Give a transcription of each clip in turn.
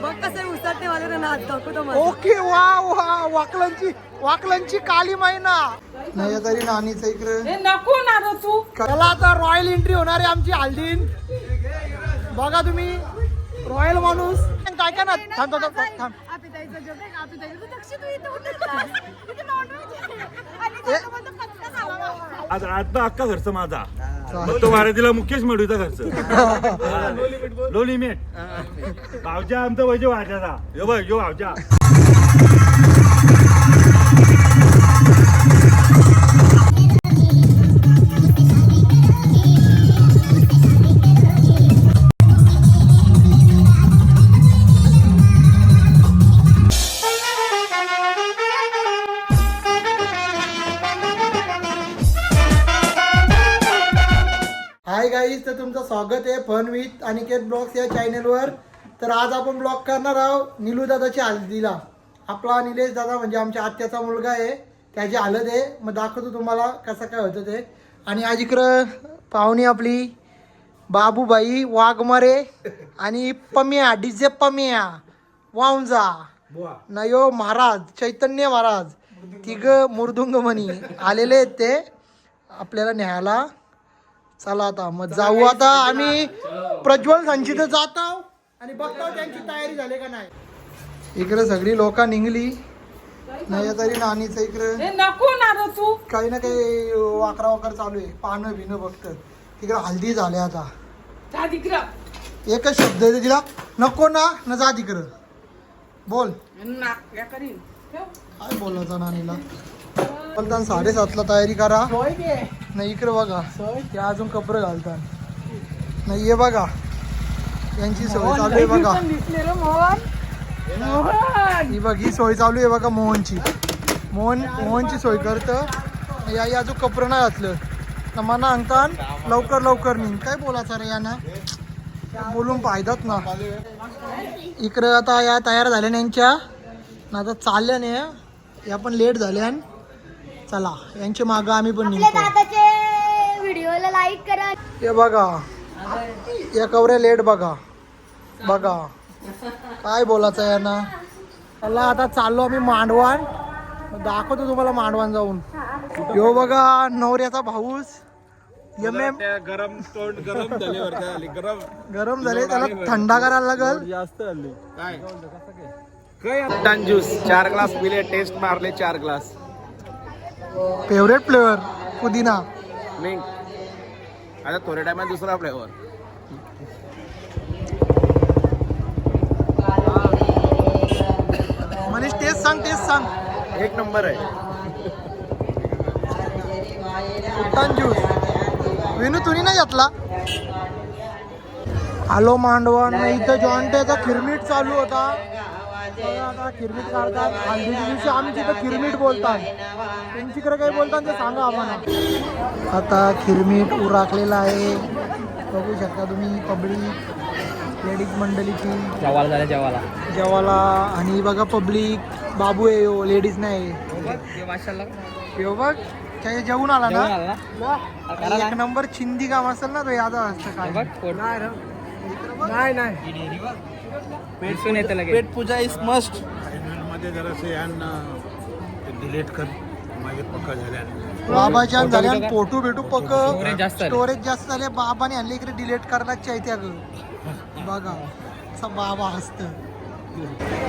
बघ कसं उसाटे वाले नाच दाखवतो. ओके वा वा वाकलांची काली मैना नाही तरी नानीच इकडे नको ना रे तू. चला आता रॉयल एंट्री होणार आहे आमची हल्दीन. बघा तुम्ही रॉयल माणूस काय काय ना थांब थांब थांब थांब. आज आता अख्खा खर्च माझा. तो महाराजीला मुकेश मेडूचा खर्च. Low limit. भावजा आमचा वैजे वाजाचा. यो बघ यो भावजा. हाय गाईज, तर तुमचं स्वागत आहे फन विथ अनिकेत ब्लॉग्स या चॅनलवर. तर आज आपण ब्लॉग करणार आहोत निलू दादाची हल्दीला. आपला निलेश दादा म्हणजे आमच्या आत्याचा मुलगा आहे, त्याची हळद आहे. मग दाखवतो तुम्हाला कसं काय होतं ते. आणि आज इकडं पाहुणी आपली बाबूबाई वाघमारे आणि पम्या डीजे पम्या वाऊंजा नयो महाराज चैतन्य महाराज तिघ मुर्दुंगमणी आलेले आहेत ते आपल्याला न्यायला. चला आता मग जाऊ. आता आम्ही प्रज्वल संचित जात आहोत आणि बघतो त्यांची तयारी झाली का नाही. इकडे सगळी लोक निघली नाही तरी नानीच इकडे नको ना रे तू. काही ना काही वाकरा वाकर चालू आहे. पानं बिनं बघतं तिकडे हल्दी झाले. आता एकच शब्द आहे तिला, नको ना न जा तिकडं. बोल काय बोलायचं नानीला. बोलताना 7:30ला तयारी करा. नाही इकडे बघा ते अजून कपडे घालतात. नाही ये बघा यांची सोय चालू आहे बघा. ही बघ ही सोय चालू आहे बघा मोहनची. मोहनची सोय करतं. या अजून कपडे नाही घातलं तर मना अंगतान लवकर लवकर निघ. काय बोलायचं रे यांना, बोलून पाहिजेत ना. इकडं आता या तयार झाल्या यांच्या ना. आता चालल्या नाही या पण लेट झाल्या. चला यांच्या मागं आम्ही पण निघतो. व्हिडिओला लाईक करा. हे बघा या कवऱ्या लेट बघा बघा काय बोलायचं यांना. चला आता चाललो आम्ही मांडवान. दाखवतो तुम्हाला मांडवान जाऊन. यो बघा नवऱ्याचा भाऊस गरम झाले त्याला थंडा करायला लागल. जास्त हल्ली काय ज्यूस 4 ग्लास पिले, टेस्ट मारले 4 ग्लास. फेवरेट फ्लेवर पुदिना मिंट. आता थोड्या टायमात दुसरा फ्लेवर. मनीष टेस्ट सांग. एक नंबर आहे. फ्रुटान ज्यूस विनू तुम्ही नाही घेतला. आलो मांडवण. इथं जॉन्टेचा खिरमीट चालू होता. आता खिरमीट काढतात. हल्दीच्या दिवशी आम्ही तिथं खिरमीट बोलतात. तुमच्याकडे काही बोलतात ते सांगा आम्हाला. आता खिरमीट उराकलेला आहे बघू शकता तुम्ही. पब्लिक लेडीज मंडळीची जेवाला आणि बघा पब्लिक. बाबू आहे यो, लेडीज नाही. यो बघ काय जेवून आला ना. एक नंबर चिंदी काम असेल ना तो याद असतं काय. नाही पेट पूजा इज मस्ट. मध्ये जरासे यांना डिलीट कर मागे पक्का झाल्या. बाबाच्या झाल्या फोटो भेटू पक स्टोरेज जास्त झाले. बाबाने आणले इकडे डिलीट करण्याची आहे त्या बघा असा बाबा असत.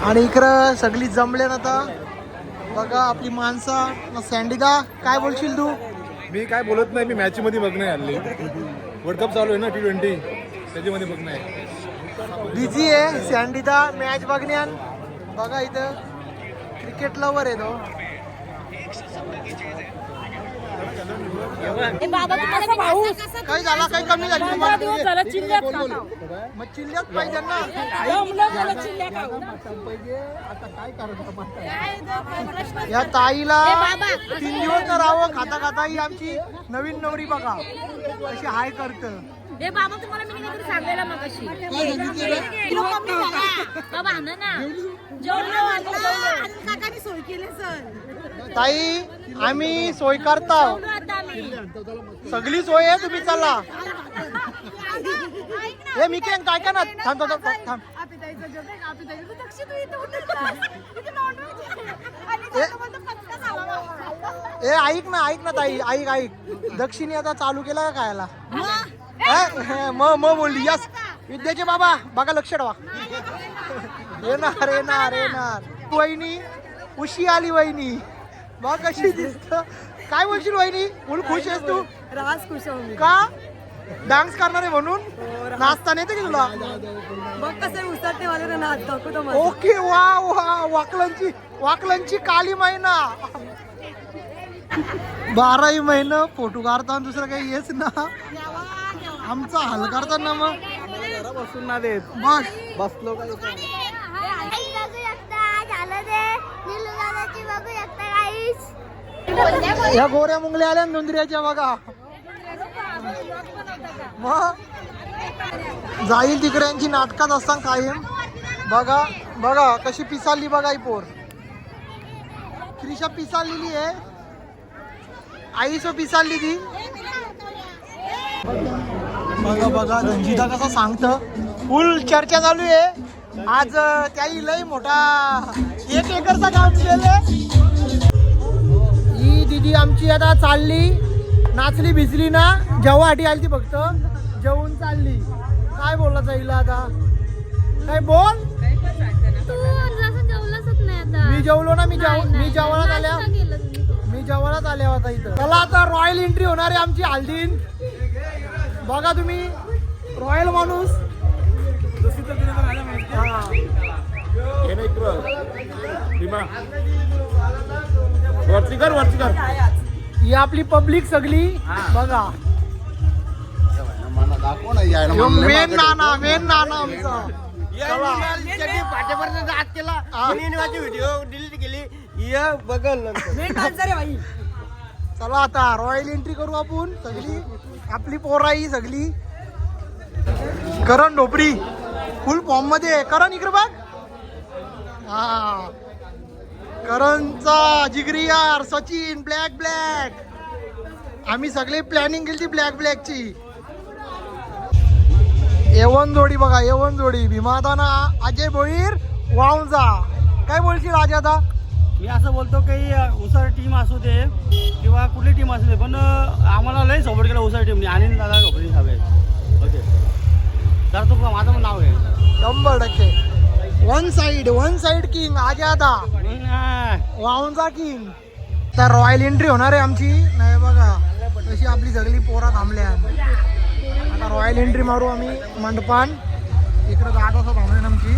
आणि इकडं सगळी जमले ना. आता बघा आपली माणसं. सँडीदा काय बोलशील तू. मी काय बोलत नाही. मी मॅच मध्ये बघणे हल्ली. वर्ल्ड कप चालू आहे ना T20 त्याच्यामध्ये बघणे. बिझी आहे सँडीदा मॅच बघण्यात. बघा इथं क्रिकेट लवर आहे तो. काही झाला काही कमी झाली मग चिल्ल्यात पाहिजे ना. आता काय करायचं या ताईला 3 दिवस तर राहावं खाता खाता. ही आमची नवीन नवरी बघा अशी हाय करत. हे बाबा तुम्हाला मी काहीतरी सांगायला मगाशी. बाबा आणा ना. काकाने सोय केली सर. ताई आम्ही सोय करता. सगळी सोय आहे तुम्ही चला. हे मी काय काय ना थांब थांब थांब. ए ऐक ना ताई, ऐक दक्षिणी आता चालू केला का खायला? मग बोलली यस विद्याचे बाबा बघा लक्ष ठेवा. येणार वहिनी उशी आली वहिनी बघ कशी दिसत. काय बोलशील वहिनी? फुल खुश आहेस तू? राज खुश आहे मी. का डान्स करणार आहे म्हणून? नाचता नाही की तुला? बघ कसं उसळते वाले नाच दाखवतो मला. ओके वा वाकलांची काली महिना 12 महिना फोटो काढता दुसरं काही येच ना. आमचा हाल करतात ना मग बसून ना देत बस बसलो काय या गोऱ्या मुंगल्या आल्या नोंदऱ्याच्या बघा. मग जाईल तिकडे यांची नाटकात असतात कायम. बघा कशी पिसाली बघा ही पोर. क्रिशा पिसालेली आहे आई सो पिसाली ती. बघा रंजिता कसा सांगत. फुल चर्चा चालू आहे आज. त्याही लय मोठा 1 एकरचा काम केले. ही दीदी आमची आता चालली. नाचली भिजली ना जेवासाठी आली ती फक्त जेवून चालली. काय बोलला जाईल आता? काय बोल. मी जेवलो ना. मी जेवणात आल्या होता इथं. चला आता रॉयल एंट्री होणार आहे आमची हल्दीन. बघा तुम्ही रॉयल माणूस. वरती कर ही आपली पब्लिक सगळी बघा. दाखव ना मेन नाना आमचा. व्हिडिओ डिलीट केली बघल चला आता रॉयल एंट्री करू आपण सगळी. आपली पोराई सगळी. करण ढोपरी फुल फॉर्म मध्ये. करण इकडे बघ. हा करणचा जिगरी यार सचिन ब्लॅक. आम्ही सगळे प्लॅनिंग केली ब्लॅकची. एवन जोडी बघा. भीमादाना अजय भोईर वाऊंजा. काय बोलशील आज आता? मी असं बोलतो की उसळ टीम असू दे किंवा कुठली टीम असू दे पण आम्हाला लय सपोर्ट केला उसळ टीमने. अनिल दादा घोपरे साहेब ओके तर तो माझं पण नाव आहे 100%. वन साइड किंग आजादा वाऊंजा किंग. तर रॉयल एंट्री होणार आहे आमची. नाही बघा तशी आपली सगळी पोरा थांबल्या. आता रॉयल एंट्री मारू आम्ही मंडपान. इकडे 10 वाजता थांबले आमची.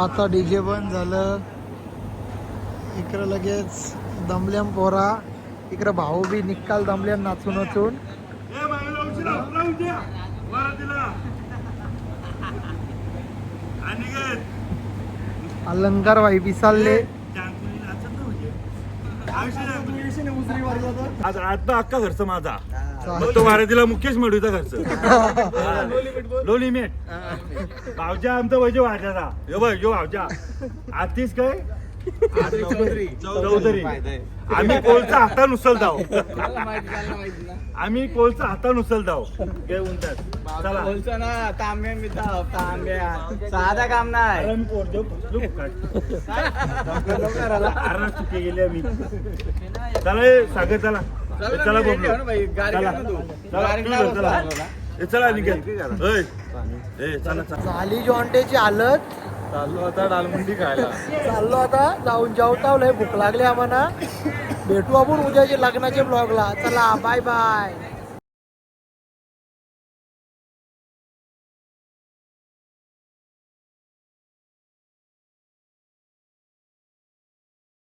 आता डीजे बंद झालं. इकडं लगेच दमल्यान पोरा. इकडं भाऊ बी निकाल दमल्यान नाचून नाचून. ए बाईला उशिरा राहू द्या वारातीला. आणि काय अलंकार भाई बी चालले. जानकुली नाचत नव्हते. आज आता अख्खा खर्च माझा. मग तो वारातीला मुकेश मेडूचा खर्च. Low limit. भावजा आमचा वैजो वाजाचा. यो बघ यो भावजा आतीस काय चौधरी. आम्ही कोलचा हातान उचलताव. आम्ही कोलचा हातान उचलताव. काय म्हणतात चला तांब्या साधा काम नाही. अरे मी पोर देऊ फसलो अरे चुकी गेली आम्ही. चला ए, सागर चला चला बोललो चला चला निघेल. ए चला चला. झाली जॉन्टेची हालत. चाललो आता डालमुंडी खायला. चाललो आता जाऊन जेवताव. लय भूक लागली आम्हाला. भेटू आपण उद्याच्या लग्नाच्या ब्लॉगला. चला बाय बाय.